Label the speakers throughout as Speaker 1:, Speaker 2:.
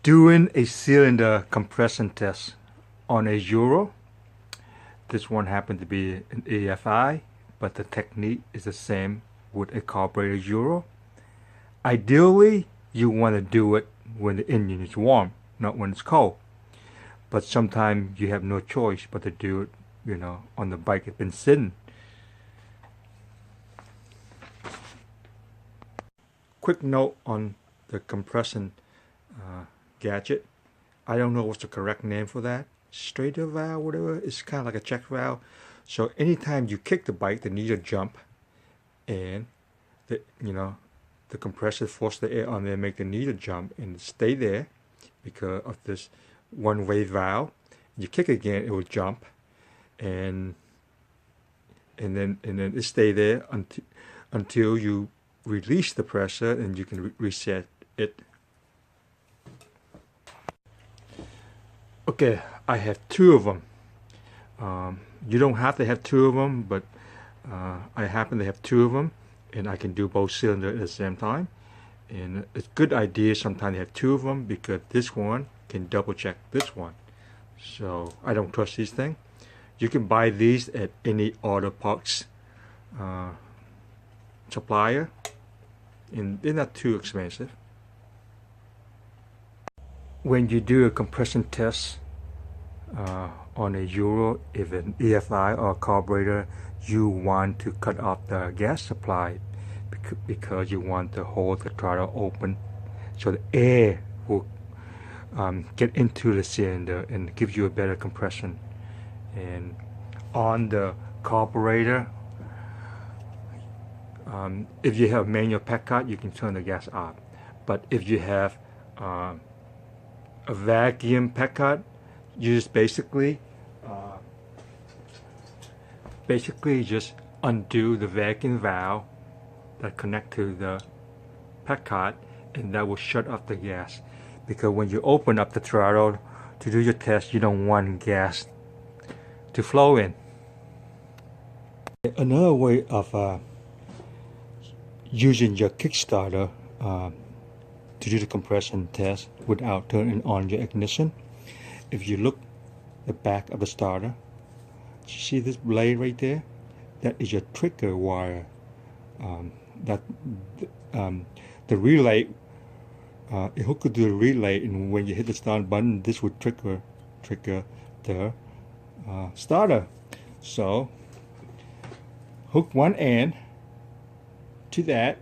Speaker 1: Doing a cylinder compression test on a Ural. This one happened to be an AFI, but the technique is the same with a carburetor Ural. Ideally, you want to do it when the engine is warm, not when it's cold. But sometimes you have no choice but to do it, on the bike it's been sitting. Quick note on the compression gadget. I don't know what's the correct name for that. Straighter valve, whatever. It's kind of like a check valve. So anytime you kick the bike, the needle jump, and the compressor force the air on there, make the needle jump and stay there because of this one-way valve. You kick again, it will jump, and then it stay there until you release the pressure, and you can reset it. Okay, I have two of them. You don't have to have two of them, but I happen to have two of them, and I can do both cylinders at the same time. And it's a good idea sometimes to have two of them because this one can double check this one. So I don't trust these things. You can buy these at any auto parts supplier, and they're not too expensive. When you do a compression test on a Ural, if an EFI or a carburetor, you want to cut off the gas supply because you want to hold the throttle open so the air will get into the cylinder and give you a better compression. And on the carburetor, if you have manual pack cut, you can turn the gas off. But if you have a vacuum pack cut, you just basically just undo the vacuum valve that connect to the pack cut, and that will shut off the gas. Because when you open up the throttle to do your test, you don't want gas to flow in. Another way of using your Kickstarter to do the compression test without turning on your ignition. If you look at the back of the starter, you see this blade right there? That is your trigger wire. The relay, it hooked to the relay, and when you hit the start button, this would trigger the starter. So hook one end to that,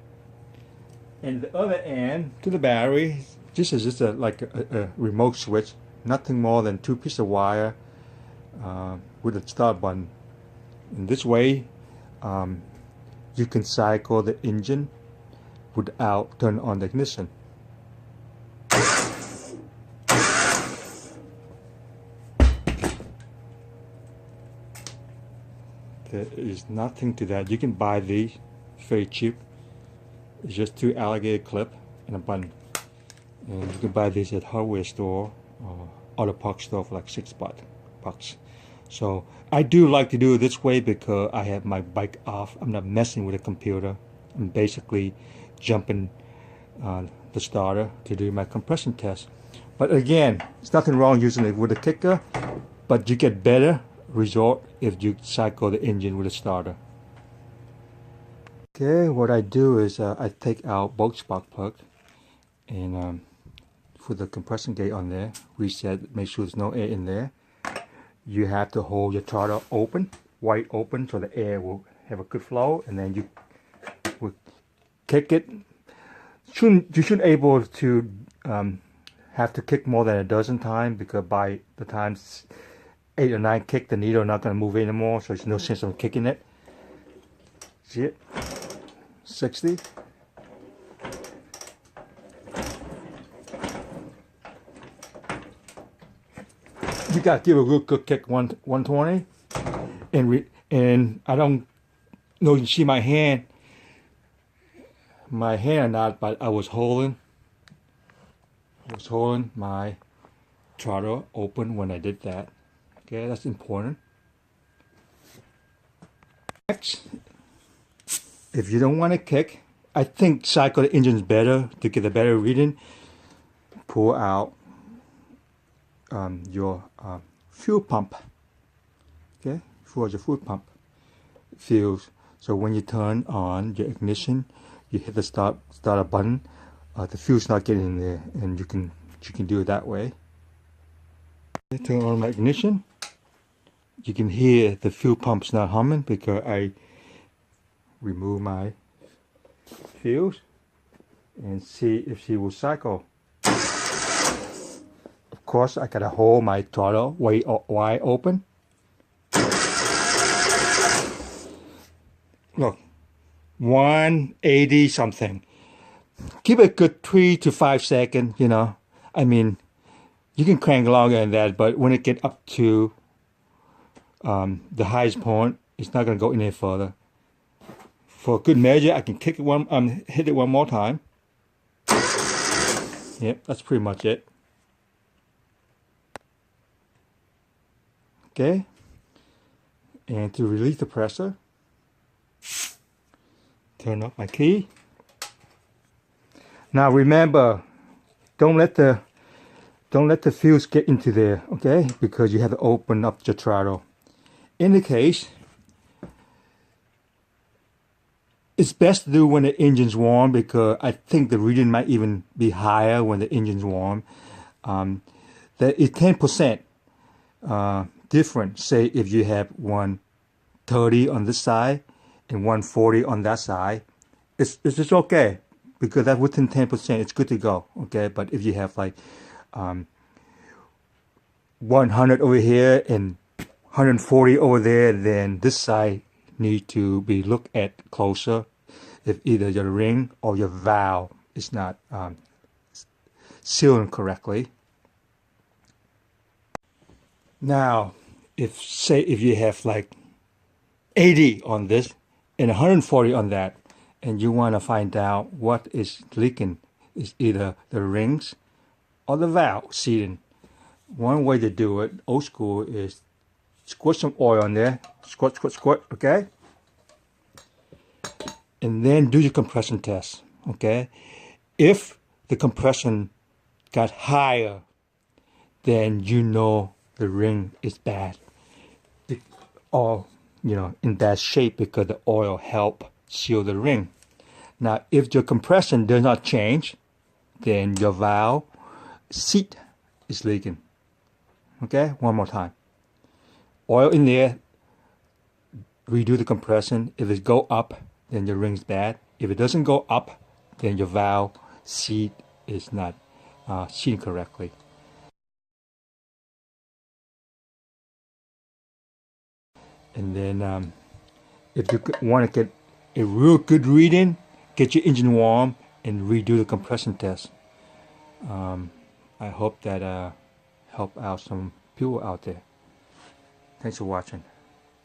Speaker 1: and the other end to the battery. This is just like a remote switch, nothing more than two pieces of wire with a start button. In this way, you can cycle the engine without turning on the ignition. There is nothing to that. You can buy these very cheap. It's just two alligator clip and a button. And you can buy these at hardware store or auto parts store for like $6. So I do like to do it this way because I have my bike off. I'm not messing with the computer. I'm basically jumping the starter to do my compression test. But again, there's nothing wrong using it with a kicker, but you get better result if you cycle the engine with a starter. Okay, what I do is I take out both spark plugs and put the compression gate on there, reset, make sure there's no air in there. You have to hold your throttle open, wide open, so the air will have a good flow, and then you will kick it. You shouldn't able to have to kick more than a dozen times, because by the time 8 or 9 kick, the needle not going to move anymore, so there's no sense of kicking it. See it? 60. You got to give a real good kick, 120. And I don't know if you see my hand or not, but I was holding my throttle open when I did that. Okay, that's important. Next, if you don't want to kick, I think cycle the engine is better to get a better reading. Pull out your fuel pump. Okay, for your fuel pump fuse. So when you turn on your ignition, you hit the starter button. The fuse not getting in there, and you can do it that way. Turn on my ignition. You can hear the fuel pump's not humming because I remove my fuse and see if she will cycle. Of course, I gotta hold my throttle wide open. Look, 180 something. Give it a good 3 to 5 seconds, you know. I mean, you can crank longer than that, but when it get up to the highest point, it's not going to go any further. For good measure, I can hit it one more time. Yep, that's pretty much it. Okay, and to release the pressure, turn off my key. Now remember, don't let the fuse get into there, okay? Because you have to open up your throttle. In the case, it's best to do when the engine's warm because I think the reading might even be higher when the engine's warm. That is 10% different. Say if you have 130 on this side and 140 on that side, it's just okay because that's within 10%. It's good to go, okay? But if you have like 100 over here and 140 over there, then this side need to be looked at closer if either your ring or your valve is not sealing correctly. Now, if you have like 80 on this and 140 on that, and you want to find out what is leaking, is either the rings or the valve sealing. One way to do it, old school, is squirt some oil on there, squirt, okay? And then do your compression test, okay? If the compression got higher, then you know the ring is bad. Or, in bad shape because the oil helped seal the ring. Now, if your compression does not change, then your valve seat is leaking. Okay, one more time. Oil in there, redo the compression. If it go up, then your ring's bad. If it doesn't go up, then your valve seat is not seating correctly. And then if you want to get a real good reading, get your engine warm and redo the compression test. I hope that help out some people out there. Thanks for watching.